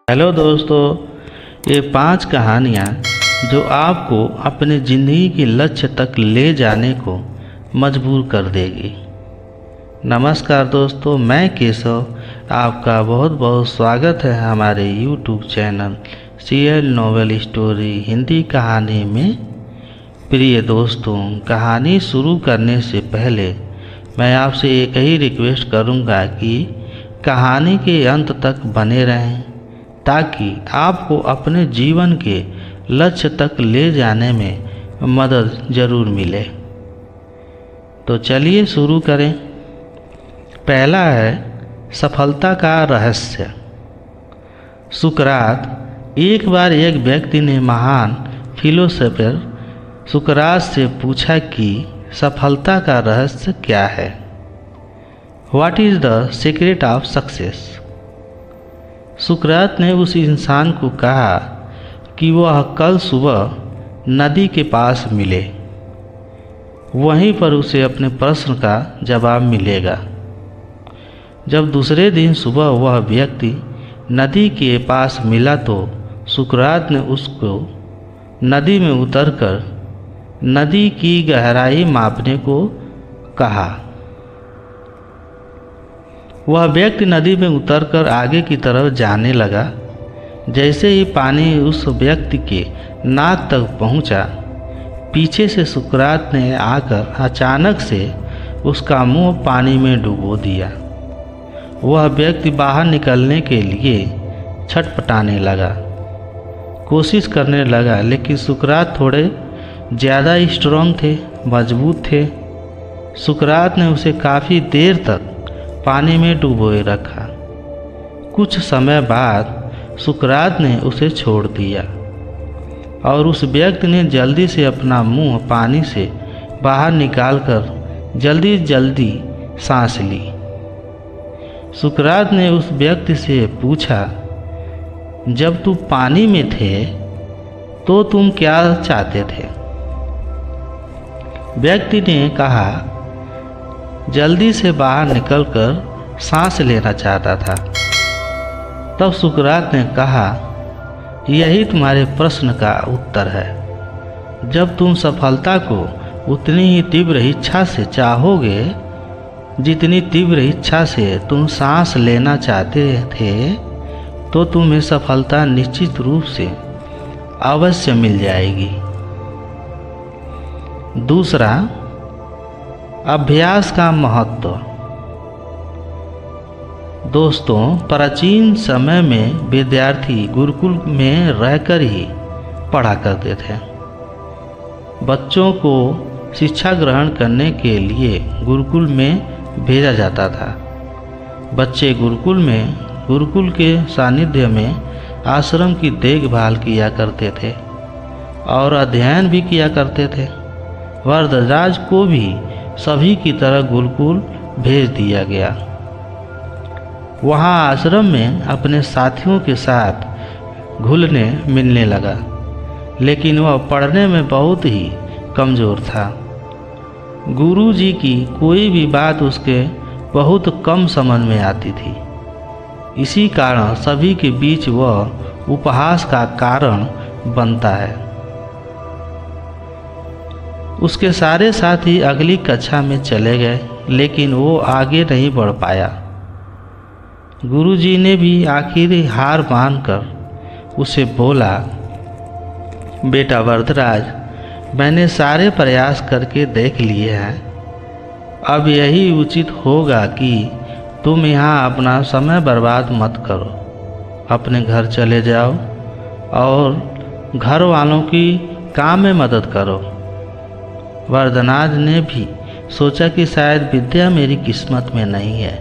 Hello दोस्तों, ये 5 कहानियाँ जो आपको अपने ज़िंदगी के लक्ष्य तक ले जाने को मजबूर कर देगी। नमस्कार दोस्तों, मैं केशव आपका बहुत बहुत स्वागत है हमारे YouTube channel CL novel story Hindi कहानी में। प्रिय दोस्तों, कहानी शुरू करने से पहले मैं आपसे एक ही रिक्वेस्ट करूँगा कि कहानी के अंत तक बने रहें ताकि आपको अपने जीवन के लक्ष्य तक ले जाने में मदद ज़रूर मिले। तो चलिए शुरू करें। पहला है सफलता का रहस्य। सुकरात। एक बार एक व्यक्ति ने महान फिलोसोफर सुकरात से पूछा कि सफलता का रहस्य क्या है। What is the secret of success. सुकरात ने उस इंसान को कहा कि वह कल सुबह नदी के पास मिले, वहीं पर उसे अपने प्रश्न का जवाब मिलेगा। जब दूसरे दिन सुबह वह व्यक्ति नदी के पास मिला तो सुकरात ने उसको नदी में उतरकर नदी की गहराई मापने को कहा। वह व्यक्ति नदी में उतरकर आगे की तरफ जाने लगा। जैसे ही पानी उस व्यक्ति के नाक तक पहुंचा, पीछे से सुकरात ने आकर अचानक से उसका मुंह पानी में डुबो दिया। वह व्यक्ति बाहर निकलने के लिए छटपटाने लगा, कोशिश करने लगा, लेकिन सुकरात थोड़े ज़्यादा स्ट्रांग थे, मजबूत थे। सुकरात ने उसे काफ़ी देर तक पानी में डुबोए रखा। कुछ समय बाद सुकरात ने उसे छोड़ दिया और उस व्यक्ति ने जल्दी से अपना मुंह पानी से बाहर निकालकर जल्दी जल्दी सांस ली। सुकरात ने उस व्यक्ति से पूछा, जब तुम पानी में थे तो तुम क्या चाहते थे। व्यक्ति ने कहा, जल्दी से बाहर निकलकर सांस लेना चाहता था। तब सुकरात ने कहा, यही तुम्हारे प्रश्न का उत्तर है। जब तुम सफलता को उतनी ही तीव्र इच्छा से चाहोगे जितनी तीव्र इच्छा से तुम सांस लेना चाहते थे, तो तुम्हें सफलता निश्चित रूप से अवश्य मिल जाएगी। दूसरा, अभ्यास का महत्व। दोस्तों, प्राचीन समय में विद्यार्थी गुरुकुल में रहकर ही पढ़ा करते थे। बच्चों को शिक्षा ग्रहण करने के लिए गुरुकुल में भेजा जाता था। बच्चे गुरुकुल के सानिध्य में आश्रम की देखभाल किया करते थे और अध्ययन भी किया करते थे। वरदराज को भी सभी की तरह गुरुकुल भेज दिया गया। वहाँ आश्रम में अपने साथियों के साथ घुलने मिलने लगा, लेकिन वह पढ़ने में बहुत ही कमज़ोर था। गुरुजी की कोई भी बात उसके बहुत कम समझ में आती थी। इसी कारण सभी के बीच वह उपहास का कारण बनता है। उसके सारे साथी अगली कक्षा में चले गए, लेकिन वो आगे नहीं बढ़ पाया। गुरुजी ने भी आखिर हार मानकर उसे बोला, बेटा वरदराज, मैंने सारे प्रयास करके देख लिए हैं। अब यही उचित होगा कि तुम यहाँ अपना समय बर्बाद मत करो। अपने घर चले जाओ और घर वालों की काम में मदद करो। वरदराज ने भी सोचा कि शायद विद्या मेरी किस्मत में नहीं है,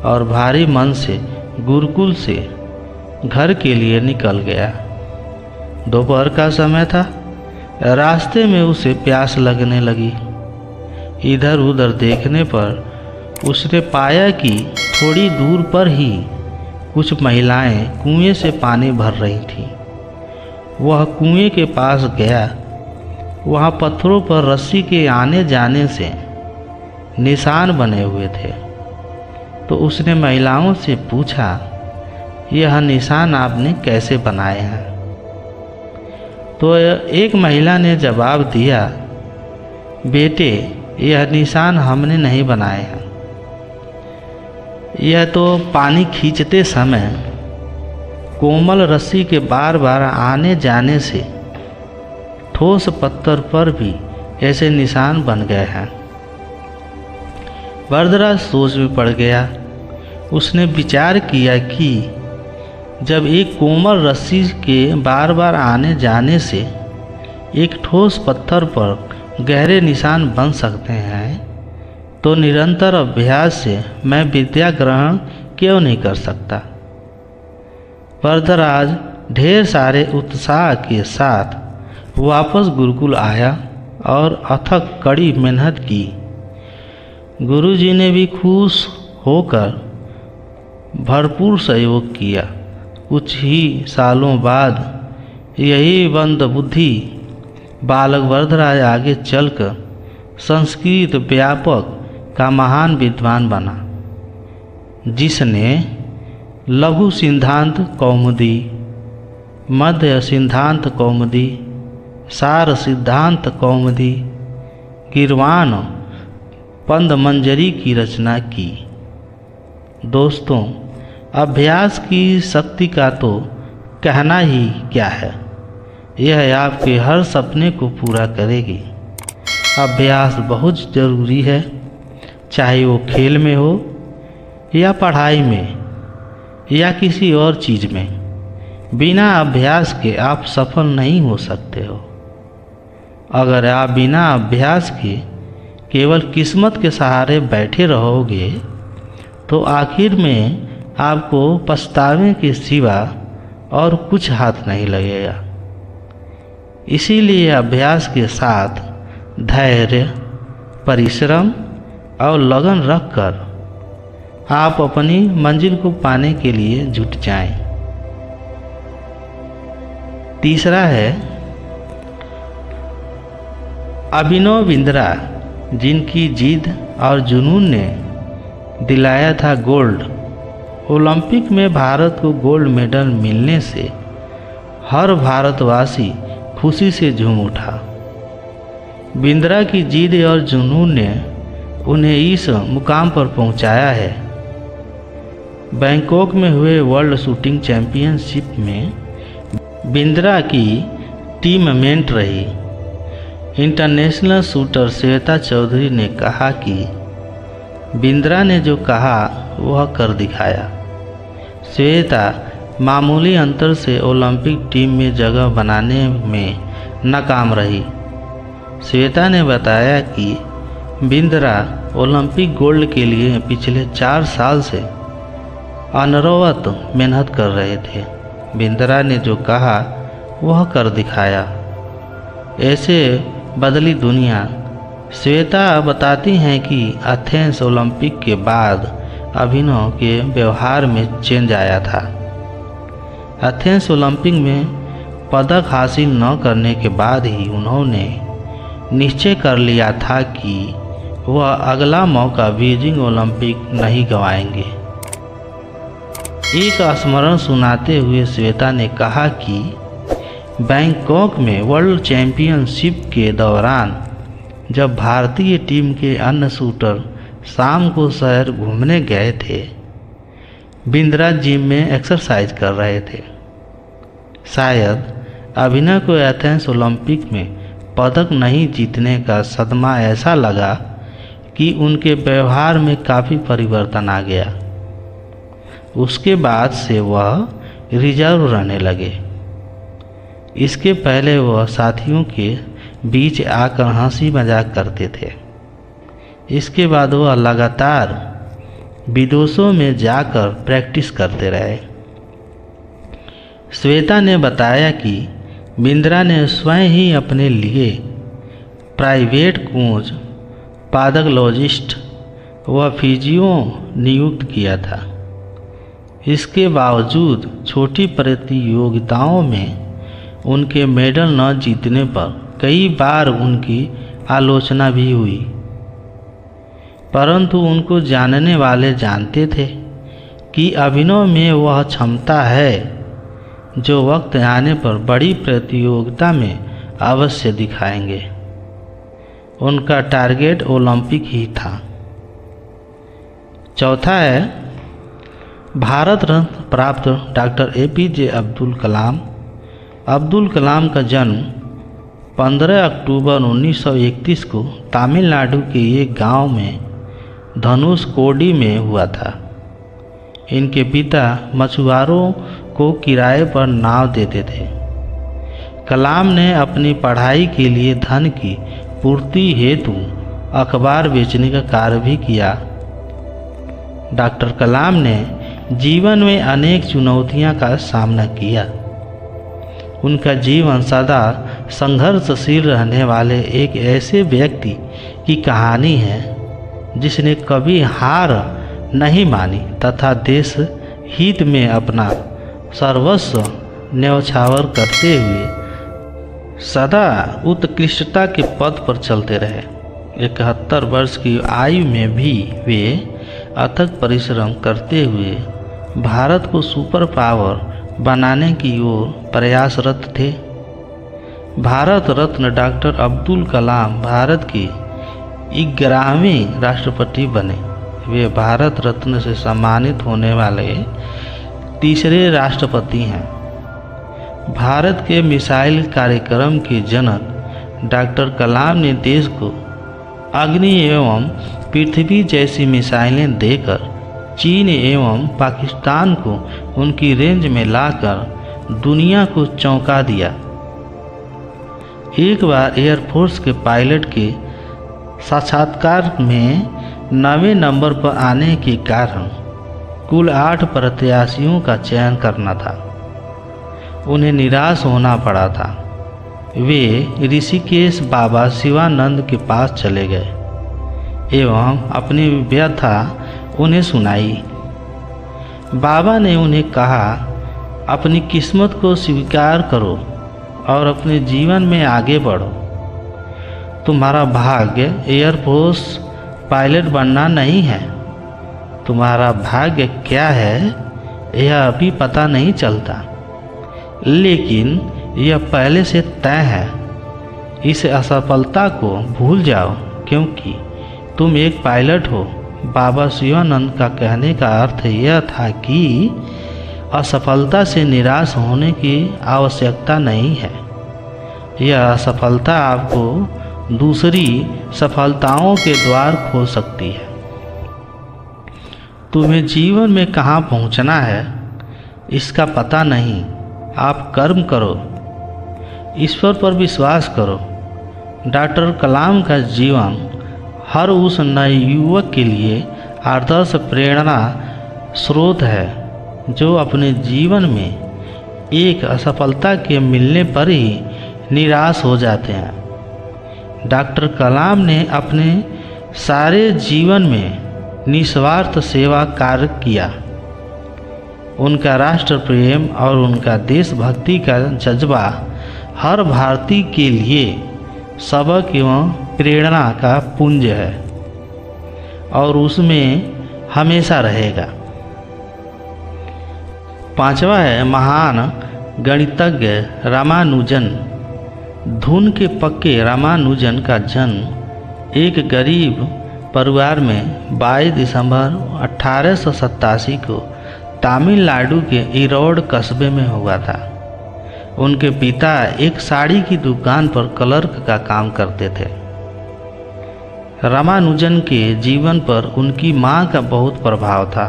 और भारी मन से गुरुकुल से घर के लिए निकल गया। दोपहर का समय था। रास्ते में उसे प्यास लगने लगी। इधर उधर देखने पर उसने पाया कि थोड़ी दूर पर ही कुछ महिलाएं कुएं से पानी भर रही थीं। वह कुएं के पास गया। वहाँ पत्थरों पर रस्सी के आने जाने से निशान बने हुए थे। तो उसने महिलाओं से पूछा, यह निशान आपने कैसे बनाए हैं? तो एक महिला ने जवाब दिया, बेटे, यह निशान हमने नहीं बनाए हैं। यह तो पानी खींचते समय कोमल रस्सी के बार बार आने जाने से ठोस पत्थर पर भी ऐसे निशान बन गए हैं। वरदराज सोच में पड़ गया। उसने विचार किया कि जब एक कोमल रस्सी के बार बार आने जाने से एक ठोस पत्थर पर गहरे निशान बन सकते हैं, तो निरंतर अभ्यास से मैं विद्या ग्रहण क्यों नहीं कर सकता। वरदराज ढेर सारे उत्साह के साथ वापस गुरुकुल आया और अथक कड़ी मेहनत की। गुरुजी ने भी खुश होकर भरपूर सहयोग किया। कुछ ही सालों बाद यही मंद बुद्धि बालक वरदराज आगे चलकर संस्कृत व्यापक का महान विद्वान बना, जिसने लघु सिद्धांत कौमुदी, मध्य सिद्धांत कौमुदी, सार सिद्धांत कौमुदी, गिरवान पंदमंजरी की रचना की। दोस्तों, अभ्यास की शक्ति का तो कहना ही क्या है। यह आपके हर सपने को पूरा करेगी। अभ्यास बहुत ज़रूरी है, चाहे वो खेल में हो या पढ़ाई में या किसी और चीज़ में। बिना अभ्यास के आप सफल नहीं हो सकते हो। अगर आप बिना अभ्यास के केवल किस्मत के सहारे बैठे रहोगे तो आखिर में आपको पछतावे के सिवा और कुछ हाथ नहीं लगेगा। इसीलिए अभ्यास के साथ धैर्य, परिश्रम और लगन रखकर आप अपनी मंजिल को पाने के लिए जुट जाएं। तीसरा है अभिनव बिंद्रा, जिनकी जिद और जुनून ने दिलाया था गोल्ड। ओलंपिक में भारत को गोल्ड मेडल मिलने से हर भारतवासी खुशी से झूम उठा। बिंद्रा की जिद और जुनून ने उन्हें इस मुकाम पर पहुंचाया है। बैंकॉक में हुए वर्ल्ड शूटिंग चैंपियनशिप में बिंद्रा की टीम मेंट रही। इंटरनेशनल शूटर श्वेता चौधरी ने कहा कि बिंद्रा ने जो कहा वह कर दिखाया। श्वेता मामूली अंतर से ओलंपिक टीम में जगह बनाने में नाकाम रही। श्वेता ने बताया कि बिंद्रा ओलंपिक गोल्ड के लिए पिछले 4 साल से अनवरत मेहनत कर रहे थे। बिंद्रा ने जो कहा वह कर दिखाया। ऐसे बदली दुनिया। श्वेता बताती हैं कि एथेंस ओलंपिक के बाद अभिनव के व्यवहार में चेंज आया था। एथेंस ओलंपिक में पदक हासिल न करने के बाद ही उन्होंने निश्चय कर लिया था कि वह अगला मौका बीजिंग ओलंपिक नहीं गंवाएंगे। एक स्मरण सुनाते हुए श्वेता ने कहा कि बैंकॉक में वर्ल्ड चैंपियनशिप के दौरान जब भारतीय टीम के अन्य शूटर शाम को शहर घूमने गए थे, बिंद्रा जिम में एक्सरसाइज कर रहे थे। शायद अभिनव को एथेंस ओलंपिक में पदक नहीं जीतने का सदमा ऐसा लगा कि उनके व्यवहार में काफ़ी परिवर्तन आ गया। उसके बाद से वह रिजर्व रहने लगे। इसके पहले वह साथियों के बीच आकर हंसी मजाक करते थे। इसके बाद वह लगातार विदेशों में जाकर प्रैक्टिस करते रहे। श्वेता ने बताया कि बिंद्रा ने स्वयं ही अपने लिए प्राइवेट कोच, पैथोलॉजिस्ट व फिजियो नियुक्त किया था। इसके बावजूद छोटी प्रतियोगिताओं में उनके मेडल न जीतने पर कई बार उनकी आलोचना भी हुई, परंतु उनको जानने वाले जानते थे कि अभिनव में वह क्षमता है जो वक्त आने पर बड़ी प्रतियोगिता में अवश्य दिखाएंगे। उनका टारगेट ओलंपिक ही था। चौथा है भारत रत्न प्राप्त डॉक्टर APJ अब्दुल कलाम। अब्दुल कलाम का जन्म 15 अक्टूबर 1931 को तमिलनाडु के एक गांव में धनुषकोडी में हुआ था। इनके पिता मछुआरों को किराए पर नाव देते थे। कलाम ने अपनी पढ़ाई के लिए धन की पूर्ति हेतु अखबार बेचने का कार्य भी किया। डॉक्टर कलाम ने जीवन में अनेक चुनौतियों का सामना किया। उनका जीवन सदा संघर्षशील रहने वाले एक ऐसे व्यक्ति की कहानी है जिसने कभी हार नहीं मानी तथा देश हित में अपना सर्वस्व न्यौछावर करते हुए सदा उत्कृष्टता के पथ पर चलते रहे। 71 वर्ष की आयु में भी वे अथक परिश्रम करते हुए भारत को सुपर पावर बनाने की ओर प्रयासरत थे। भारत रत्न डॉक्टर अब्दुल कलाम भारत के 11वें राष्ट्रपति बने। वे भारत रत्न से सम्मानित होने वाले तीसरे राष्ट्रपति हैं। भारत के मिसाइल कार्यक्रम के जनक डॉक्टर कलाम ने देश को अग्नि एवं पृथ्वी जैसी मिसाइलें देकर चीन एवं पाकिस्तान को उनकी रेंज में लाकर दुनिया को चौंका दिया। एक बार एयरफोर्स के पायलट के साक्षात्कार में 9वें नंबर पर आने के कारण कुल 8 प्रत्याशियों का चयन करना था। उन्हें निराश होना पड़ा था। वे ऋषिकेश बाबा शिवानंद के पास चले गए एवं अपनी व्यथा उन्हें सुनाई। बाबा ने उन्हें कहा, अपनी किस्मत को स्वीकार करो और अपने जीवन में आगे बढ़ो। तुम्हारा भाग्य एयरफोर्स पायलट बनना नहीं है। तुम्हारा भाग्य क्या है यह अभी पता नहीं चलता, लेकिन यह पहले से तय है। इस असफलता को भूल जाओ क्योंकि तुम एक पायलट हो। बाबा शिवानंद का कहने का अर्थ यह था कि असफलता से निराश होने की आवश्यकता नहीं है। यह असफलता आपको दूसरी सफलताओं के द्वार खोल सकती है। तुम्हें जीवन में कहाँ पहुँचना है इसका पता नहीं। आप कर्म करो, ईश्वर पर विश्वास करो। डॉक्टर कलाम का जीवन हर उस नए युवक के लिए आदर्श प्रेरणा स्रोत है जो अपने जीवन में एक असफलता के मिलने पर ही निराश हो जाते हैं। डॉक्टर कलाम ने अपने सारे जीवन में निस्वार्थ सेवा कार्य किया। उनका राष्ट्र प्रेम और उनका देशभक्ति का जज्बा हर भारतीय के लिए सबक एवं प्रेरणा का पुंज है और उसमें हमेशा रहेगा। 5वां है महान गणितज्ञ रामानुजन। धुन के पक्के रामानुजन का जन्म एक गरीब परिवार में 22 दिसंबर 1887 को तमिलनाडु के ईरोड कस्बे में हुआ था। उनके पिता एक साड़ी की दुकान पर क्लर्क का काम करते थे। रामानुजन के जीवन पर उनकी मां का बहुत प्रभाव था।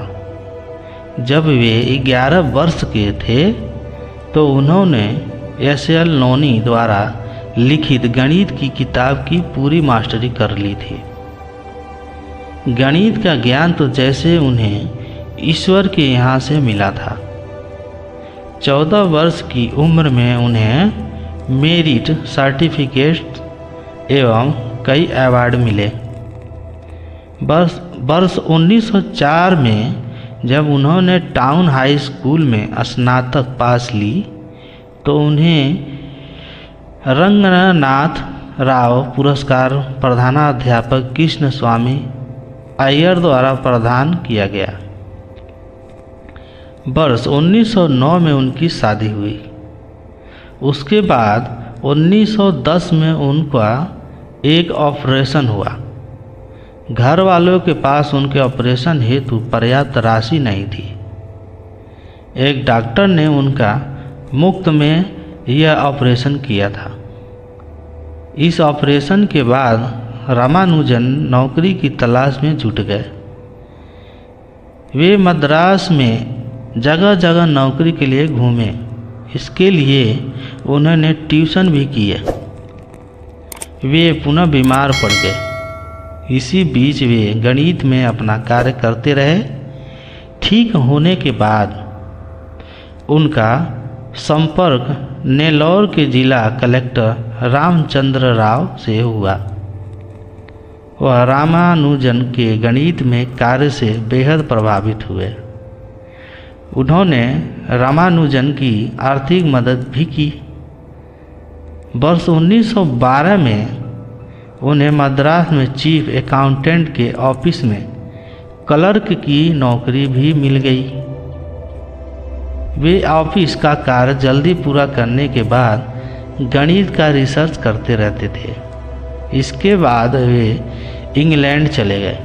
जब वे 11 वर्ष के थे तो उन्होंने SL नोनी द्वारा लिखित गणित की किताब की पूरी मास्टरी कर ली थी। गणित का ज्ञान तो जैसे उन्हें ईश्वर के यहाँ से मिला था। 14 वर्ष की उम्र में उन्हें मेरिट सर्टिफिकेट एवं कई अवार्ड मिले। वर्ष 1904 में जब उन्होंने टाउन हाई स्कूल में स्नातक पास ली तो उन्हें रंगनाथ राव पुरस्कार प्रधानाध्यापक कृष्ण स्वामी अय्यर द्वारा प्रदान किया गया। वर्ष 1909 में उनकी शादी हुई। उसके बाद 1910 में उनका एक ऑपरेशन हुआ। घर वालों के पास उनके ऑपरेशन हेतु पर्याप्त राशि नहीं थी। एक डॉक्टर ने उनका मुफ्त में यह ऑपरेशन किया था। इस ऑपरेशन के बाद रामानुजन नौकरी की तलाश में जुट गए। वे मद्रास में जगह जगह नौकरी के लिए घूमे। इसके लिए उन्होंने ट्यूशन भी किए। वे पुनः बीमार पड़ गए। इसी बीच वे गणित में अपना कार्य करते रहे। ठीक होने के बाद उनका संपर्क नेल्लौर के जिला कलेक्टर रामचंद्र राव से हुआ। वह रामानुजन के गणित में कार्य से बेहद प्रभावित हुए। उन्होंने रामानुजन की आर्थिक मदद भी की। वर्ष 1912 में उन्हें मद्रास में चीफ अकाउंटेंट के ऑफिस में क्लर्क की नौकरी भी मिल गई। वे ऑफिस का कार्य जल्दी पूरा करने के बाद गणित का रिसर्च करते रहते थे। इसके बाद वे इंग्लैंड चले गए।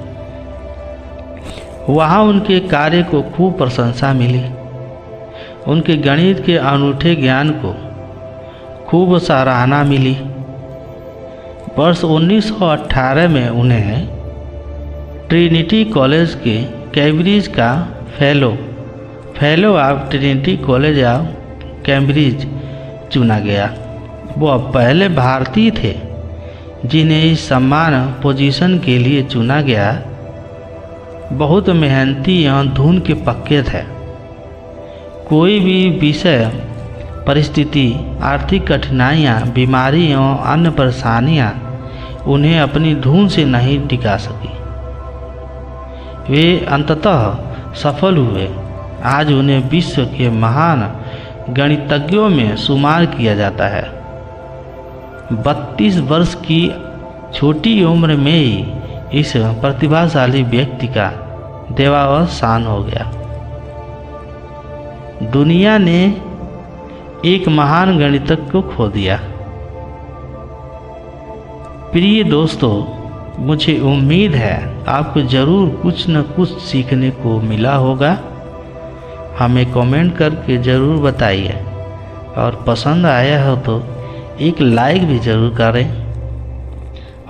वहाँ उनके कार्य को खूब प्रशंसा मिली। उनके गणित के अनूठे ज्ञान को खूब सराहना मिली। वर्ष 1918 में उन्हें ट्रिनिटी कॉलेज के कैम्ब्रिज का fellow of Trinity college of Cambridge चुना गया। वह पहले भारतीय थे जिन्हें इस सम्मान पोजीशन के लिए चुना गया। बहुत मेहनती एवं धुन के पक्के थे। कोई भी विषय, परिस्थिति, आर्थिक कठिनाइयाँ, बीमारी एवं अन्य परेशानियाँ उन्हें अपनी धुन से नहीं टिका सकी। वे अंततः सफल हुए। आज उन्हें विश्व के महान गणितज्ञों में शुमार किया जाता है। 32 वर्ष की छोटी उम्र में ही इस प्रतिभाशाली व्यक्ति का देहावसान हो गया। दुनिया ने एक महान गणितज्ञ को खो दिया। प्रिय दोस्तों, मुझे उम्मीद है आपको ज़रूर कुछ न कुछ सीखने को मिला होगा। हमें कमेंट करके ज़रूर बताइए और पसंद आया हो तो एक लाइक भी ज़रूर करें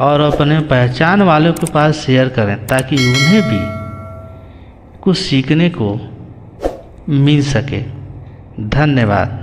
और अपने पहचान वालों के पास शेयर करें ताकि उन्हें भी कुछ सीखने को मिल सके। धन्यवाद।